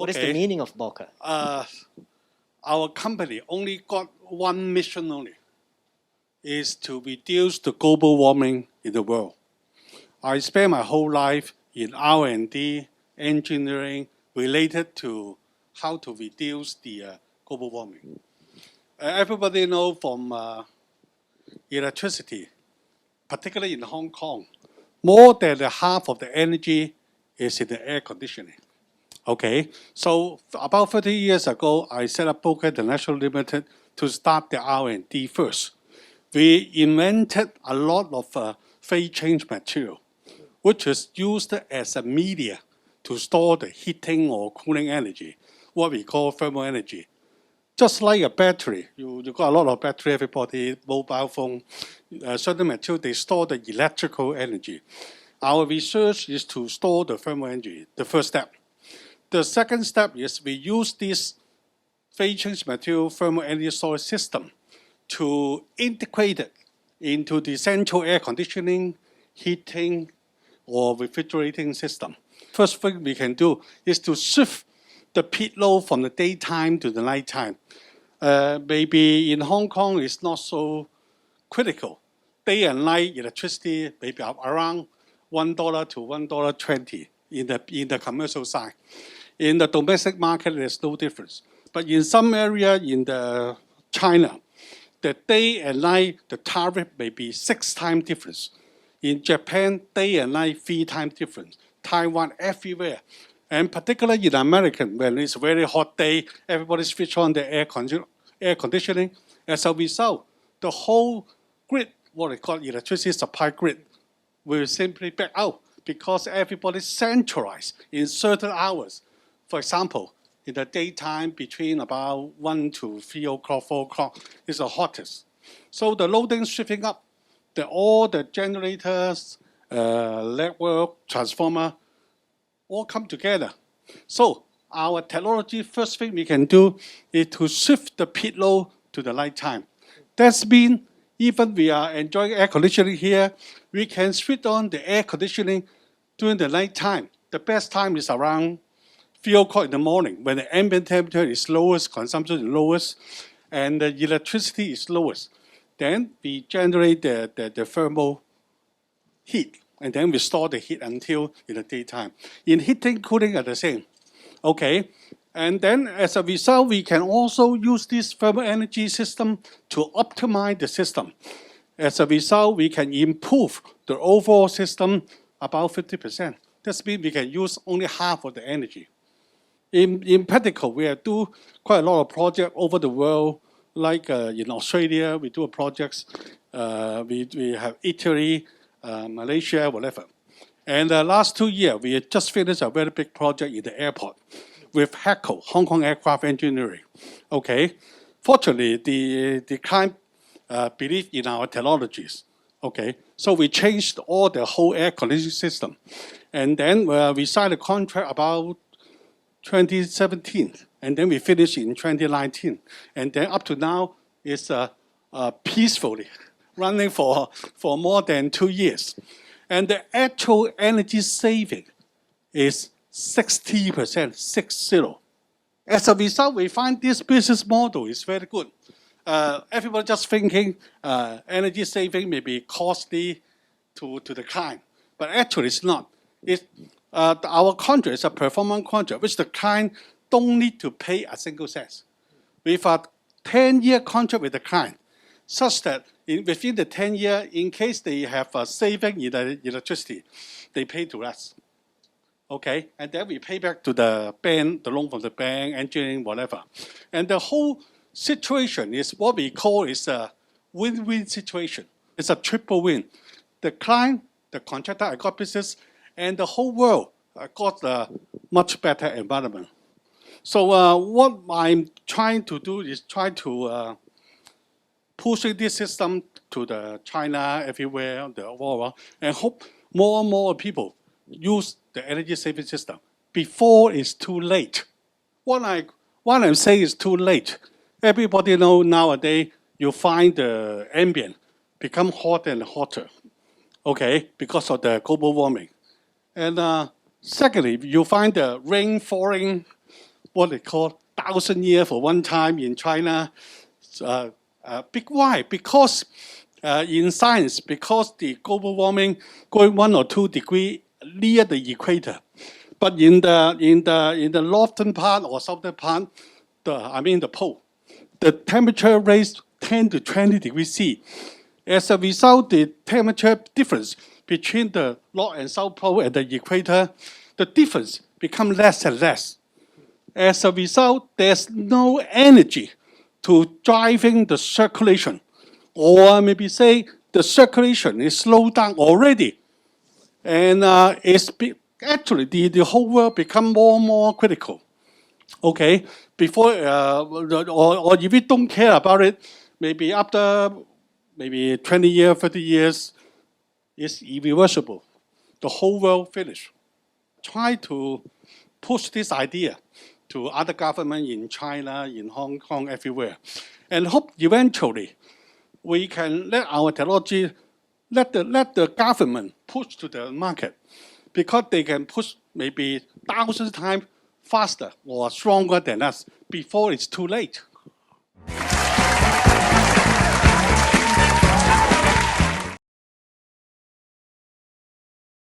What is the meaning of Boca? Our company only got one mission only, is to reduce the global warming in the world. I spent my whole life in R&D, engineering, related to how to reduce the global warming. Everybody knows from electricity, particularly in Hong Kong, more than half of the energy is in the air conditioning. Okay, so about 30 years ago, I set up Boca International Limited to start the R&D first. We invented a lot of phase change material, which is used as a media to store the heating or cooling energy, what we call thermal energy. Just like a battery, you got a lot of battery, everybody, mobile phone, certain material, they store the electrical energy. Our research is to store the thermal energy, the first step. The second step is we use this phase change material thermal energy storage system to integrate it into the central air conditioning, heating, or refrigerating system. First thing we can do is to shift the peak load from the daytime to the nighttime. Maybe in Hong Kong it's not so critical. Day and night electricity maybe around $1 to $1.20 in the commercial side. In the domestic market, there's no difference. But in some area in the China, the day and night, the tariff may be 6 times difference. In Japan, day and night, 3 times difference. Taiwan, everywhere. And particularly in America, when it's a very hot day, everybody switch on the air conditioning. As a result, the whole grid, what they call electricity supply grid, will simply back out because everybody's centralized in certain hours. For example, in the daytime between about 1 to 3 o'clock, 4 o'clock is the hottest. So the loading shifting up, all the generators, network, transformer, all come together. So our technology, first thing we can do is to shift the peak load to the night time. That means even we are enjoying air conditioning here, we can switch on the air conditioning during the night time. The best time is around 3 o'clock in the morning when the ambient temperature is lowest, consumption is lowest, and the electricity is lowest. Then we generate the thermal heat, and then we store the heat until in the daytime. In heating, cooling are the same. Okay, and then as a result, we can also use this thermal energy system to optimize the system. As a result, we can improve the overall system about 50%. That means we can use only half of the energy. In practical, we do quite a lot of projects over the world, like in Australia, we do projects, we have Italy, Malaysia, whatever. And the last 2 years, we just finished a very big project in the airport with HKO, Hong Kong Aircraft Engineering. Okay, fortunately, the client believed in our technologies. Okay, so we changed all the whole air conditioning system. And then we signed a contract about 2017, and then we finished in 2019. And then up to now, it's peacefully running for more than 2 years. And the actual energy saving is 60%, 60. As a result, we find this business model is very good. Everybody just thinking energy saving may be costly to the client, but actually it's not. Our contract is a performance contract, which the client don't need to pay a single cent. We have a 10-year contract with the client, such that within the 10 years, in case they have a saving in the electricity, they pay to us. Okay, and then we pay back to the bank, the loan from the bank, engineering, whatever. And the whole situation is what we call is a win-win situation. It's a triple win. The client, the contractor, I got business, and the whole world got a much better environment. So what I'm trying to do is try to pushing this system to the China, everywhere, the world, and hope more and more people use the energy saving system before it's too late. What I'm saying is too late. Everybody know nowadays you find the ambient become hotter and hotter, okay, because of the global warming. And secondly, you find the rain falling what they call 1,000 years for one time in China. Why? Because in science, because the global warming going 1 or 2 degrees near the equator. But in the northern part or southern part, the pole, the temperature raised 10 to 20 degrees C. As a result, the temperature difference between the North and South Pole and the equator, the difference becomes less and less. As a result, there's no energy to driving the circulation. Or maybe say the circulation is slowed down already. And actually, the whole world become more and more critical. Okay, before or if we don't care about it, maybe after 20 years, 30 years, it's irreversible. The whole world finish. Try to push this idea to other governments in China, in Hong Kong, everywhere, and hope eventually we can let our technology, let the government push to the market, because they can push maybe 1,000 times faster or stronger than us before it's too late.